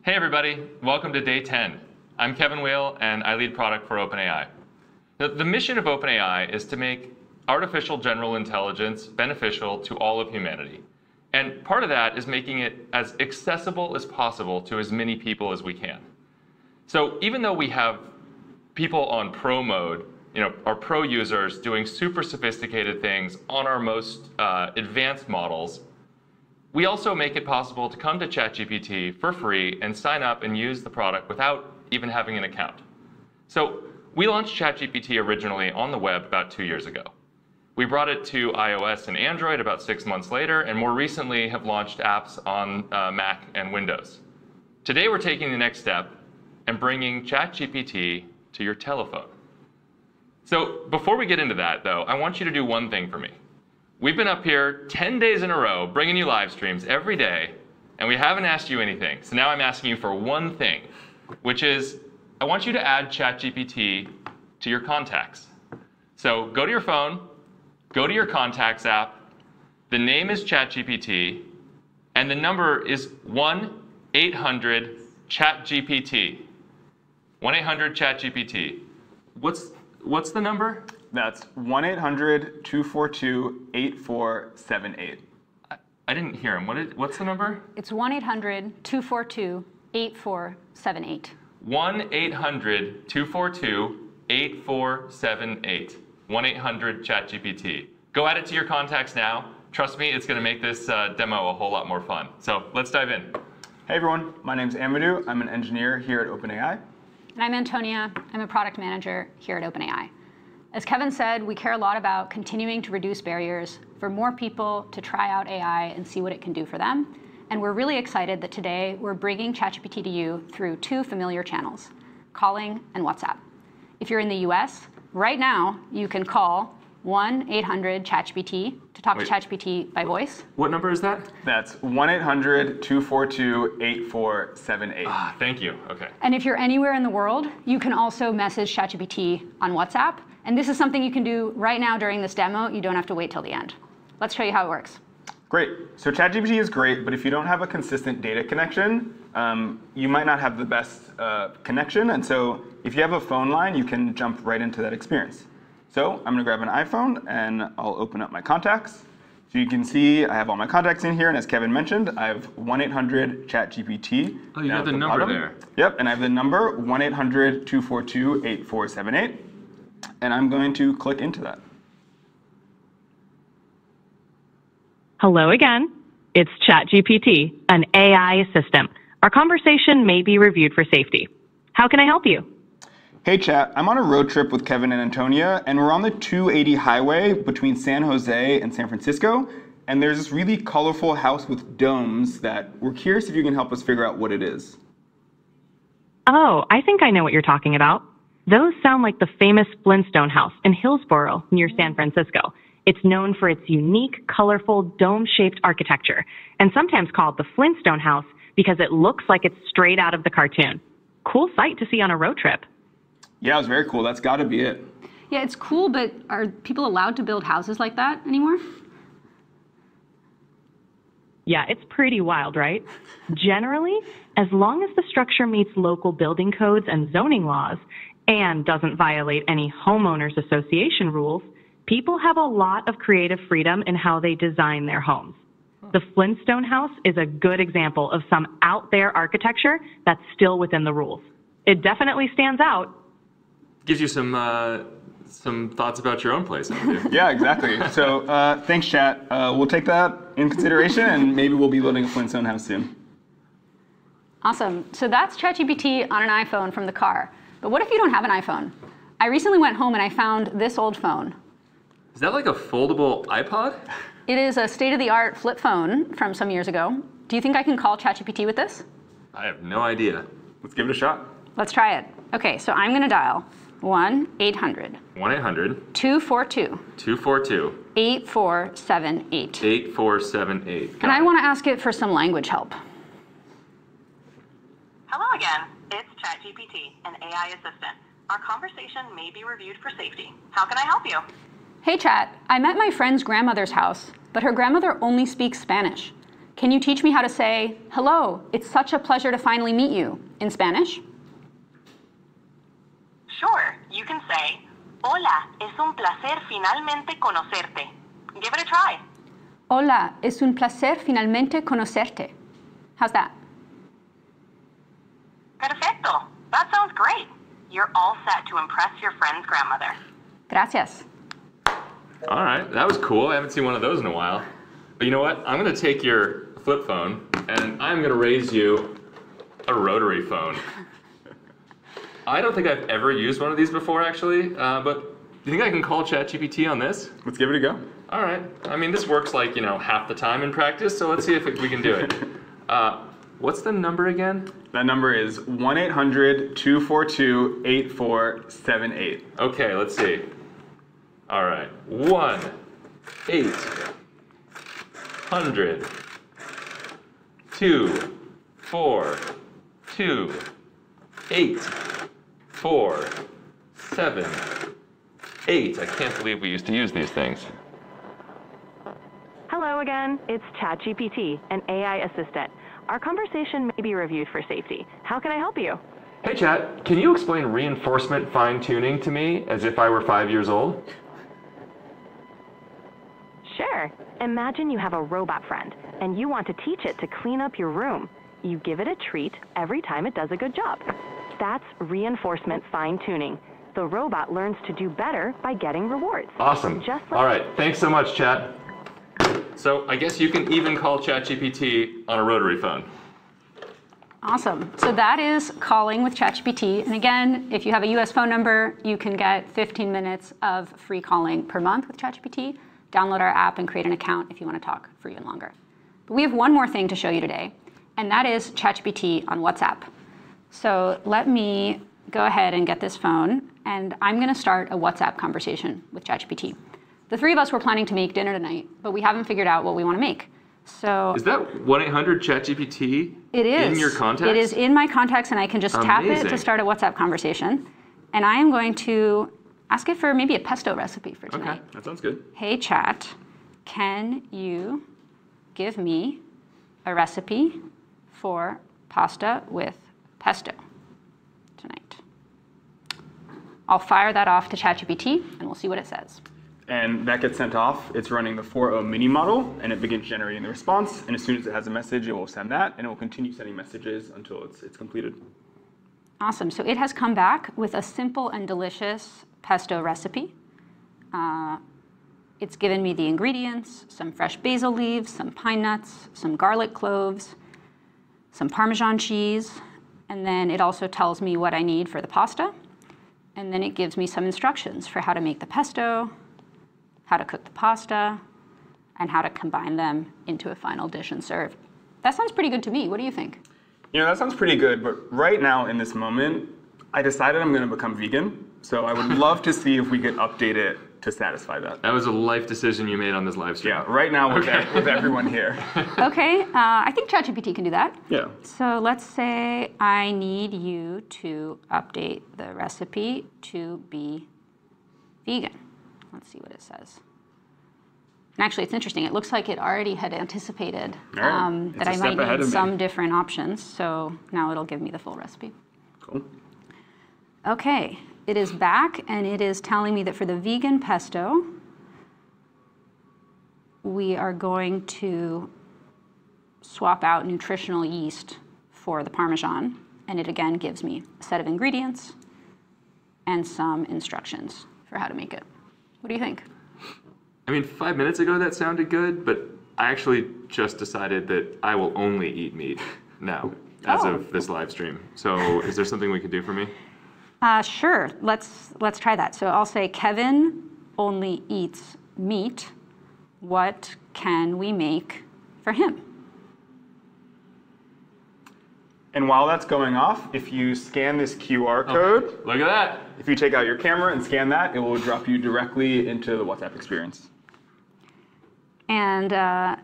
Hey everybody, welcome to day 10. I'm Kevin Weil and I lead product for OpenAI. The mission of OpenAI is to make artificial general intelligence beneficial to all of humanity. And part of that is making it as accessible as possible to as many people as we can. So even though we have people on pro mode, our pro users doing super sophisticated things on our most advanced models, we also make it possible to come to ChatGPT for free and sign up and use the product without even having an account. So we launched ChatGPT originally on the web about 2 years ago. We brought it to iOS and Android about 6 months later, and more recently have launched apps on Mac and Windows. Today we're taking the next step and bringing ChatGPT to your telephone. So before we get into that, though, I want you to do one thing for me. We've been up here 10 days in a row bringing you live streams every day, and we haven't asked you anything. So now I'm asking you for one thing, which is I want you to add ChatGPT to your contacts. So go to your phone, go to your contacts app, the name is ChatGPT, and the number is 1-800-ChatGPT. 1-800-ChatGPT. What's the number? That's 1-800-242-8478. I didn't hear him. What's the number? It's 1-800-242-8478. 1-800-242-8478. 1-800-ChatGPT. Go add it to your contacts now. Trust me, it's going to make this demo a whole lot more fun. So let's dive in. Hey everyone, my name's Amadou. I'm an engineer here at OpenAI. And I'm Antonia. I'm a product manager here at OpenAI. As Kevin said, we care a lot about continuing to reduce barriers for more people to try out AI and see what it can do for them. And we're really excited that today we're bringing ChatGPT to you through 2 familiar channels, calling and WhatsApp. If you're in the US, right now you can call 1-800-ChatGPT to talk to ChatGPT by voice. What number is that? That's 1-800-242-8478. Ah, thank you. Okay. And if you're anywhere in the world, you can also message ChatGPT on WhatsApp. And this is something you can do right now during this demo. You don't have to wait till the end. Let's show you how it works. Great. So ChatGPT is great, but if you don't have a consistent data connection, you might not have the best connection. And so if you have a phone line, you can jump right into that experience. So I'm going to grab an iPhone, and I'll open up my contacts. So you can see I have all my contacts in here. And as Kevin mentioned, I have 1-800-ChatGPT. Oh, you have the number there. Yep, and I have the number 1-800-242-8478. And I'm going to click into that. Hello again. It's ChatGPT, an AI assistant. Our conversation may be reviewed for safety. How can I help you? Hey Chat, I'm on a road trip with Kevin and Antonia, and we're on the 280 highway between San Jose and San Francisco. And there's this really colorful house with domes that we're curious if you can help us figure out what it is. Oh, I think I know what you're talking about. Those sound like the famous Flintstone house in Hillsboro near San Francisco. It's known for its unique, colorful, dome-shaped architecture, and sometimes called the Flintstone house because it looks like it's straight out of the cartoon. Cool sight to see on a road trip. Yeah, it was very cool. That's got to be it. Yeah, it's cool, but are people allowed to build houses like that anymore? Yeah, it's pretty wild, right? Generally, as long as the structure meets local building codes and zoning laws, and doesn't violate any homeowners association rules, people have a lot of creative freedom in how they design their homes. The Flintstone house is a good example of some out there architecture that's still within the rules. It definitely stands out. Gives you some thoughts about your own place. Yeah, exactly. So thanks, Chat. We'll take that in consideration, and maybe we'll be building a Flintstone house soon. Awesome. So that's ChatGPT on an iPhone from the car. But what if you don't have an iPhone? I recently went home and I found this old phone. Is that like a foldable iPod? It is a state-of-the-art flip phone from some years ago. Do you think I can call ChatGPT with this? I have no idea. Let's give it a shot. Let's try it. OK, so I'm going to dial 1-800. 1-800. 242. 8478. 8478. And I want to ask it for some language help. Hello again. It's ChatGPT, an AI assistant. Our conversation may be reviewed for safety. How can I help you? Hey, Chat. I met my friend's grandmother's house, but her grandmother only speaks Spanish. Can you teach me how to say, hello, it's such a pleasure to finally meet you, in Spanish? Sure, you can say, hola, es un placer finalmente conocerte. Give it a try. Hola, es un placer finalmente conocerte. How's that? Perfecto. That sounds great. You're all set to impress your friend's grandmother. Gracias. All right, that was cool. I haven't seen one of those in a while. But you know what? I'm going to take your flip phone and I'm going to raise you a rotary phone. I don't think I've ever used one of these before, actually. But do you think I can call ChatGPT on this? Let's give it a go. All right. I mean, this works like, half the time in practice, so let's see if we can do it. What's the number again? That number is 1-800-242-8478. Okay, let's see. All right. 1-800-242-8478. I can't believe we used to use these things. Hello again, it's ChatGPT, an AI assistant. Our conversation may be reviewed for safety. How can I help you? Hey Chat, can you explain reinforcement fine-tuning to me as if I were 5 years old? Sure. Imagine you have a robot friend, and you want to teach it to clean up your room. You give it a treat every time it does a good job. That's reinforcement fine-tuning. The robot learns to do better by getting rewards. Awesome. Just like All right, thanks so much, Chat. So I guess you can even call ChatGPT on a rotary phone. Awesome. So that is calling with ChatGPT. And again, if you have a US phone number, you can get 15 minutes of free calling per month with ChatGPT. Download our app and create an account if you want to talk for even longer. But we have one more thing to show you today, and that is ChatGPT on WhatsApp. So let me go ahead and get this phone, and I'm going to start a WhatsApp conversation with ChatGPT. The three of us were planning to make dinner tonight, but we haven't figured out what we want to make. So is that 1-800-ChatGPT in your contacts? It is in my contacts, and I can just tap it to start a WhatsApp conversation. And I am going to ask it for maybe a pesto recipe for tonight. Okay, that sounds good. Hey, Chat, can you give me a recipe for pasta with pesto tonight? I'll fire that off to ChatGPT, and we'll see what it says. And that gets sent off. It's running the 4.0 mini model, and it begins generating the response. And as soon as it has a message, it will send that, and it will continue sending messages until it's completed. Awesome. So it has come back with a simple and delicious pesto recipe. It's given me the ingredients, some fresh basil leaves, some pine nuts, some garlic cloves, some Parmesan cheese, and then it also tells me what I need for the pasta. And then it gives me some instructions for how to make the pesto, how to cook the pasta, and how to combine them into a final dish and serve. That sounds pretty good to me. What do you think? That sounds pretty good, but right now in this moment, I decided I'm going to become vegan. So I would love to see if we could update it to satisfy that. That was a life decision you made on this live stream. Yeah, right now with everyone here. Okay, I think ChatGPT can do that. Yeah. So let's say I need you to update the recipe to be vegan. Let's see what it says. And actually, it's interesting. It looks like it already had anticipated that I might need some different options. So now it'll give me the full recipe. Cool. Okay, it is back, and it is telling me that for the vegan pesto, we are going to swap out nutritional yeast for the Parmesan. And it again gives me a set of ingredients and some instructions for how to make it. What do you think? I mean, 5 minutes ago that sounded good, but I actually just decided that I will only eat meat now as of this live stream. So is there something we could do for me? Sure, let's try that. So I'll say Kevin only eats meat. What can we make for him? And while that's going off, if you scan this QR code, look at that. If you take out your camera and scan that, it will drop you directly into the WhatsApp experience. And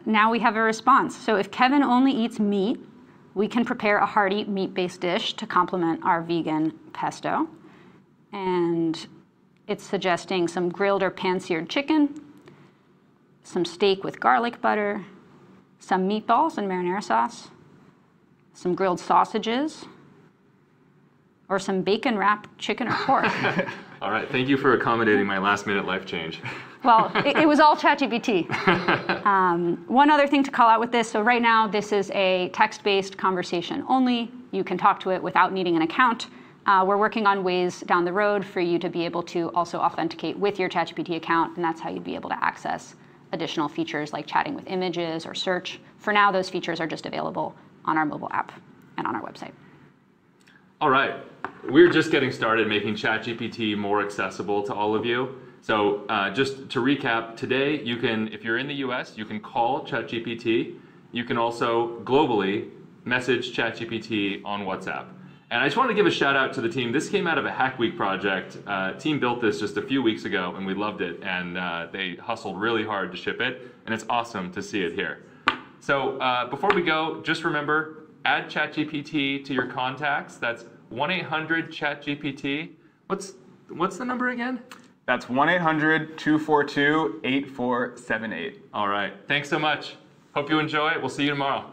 now we have a response. So if Kevin only eats meat, we can prepare a hearty meat-based dish to complement our vegan pesto. And it's suggesting some grilled or pan-seared chicken, some steak with garlic butter, some meatballs and marinara sauce, some grilled sausages, or some bacon-wrapped chicken or pork. All right, thank you for accommodating my last-minute life change. Well, it was all ChatGPT. One other thing to call out with this, so right now this is a text-based conversation only. You can talk to it without needing an account. We're working on ways down the road for you to be able to also authenticate with your ChatGPT account, and that's how you'd be able to access additional features like chatting with images or search. For now, those features are just available on our mobile app and on our website. All right, we're just getting started making ChatGPT more accessible to all of you. So just to recap, today you can, if you're in the US, you can call ChatGPT. You can also globally message ChatGPT on WhatsApp. And I just want to give a shout out to the team. This came out of a Hack Week project. Team built this just a few weeks ago and we loved it. And they hustled really hard to ship it. And it's awesome to see it here. So before we go, just remember, add ChatGPT to your contacts. That's 1-800-ChatGPT. What's the number again? That's 1-800-242-8478. All right. Thanks so much. Hope you enjoy it. We'll see you tomorrow.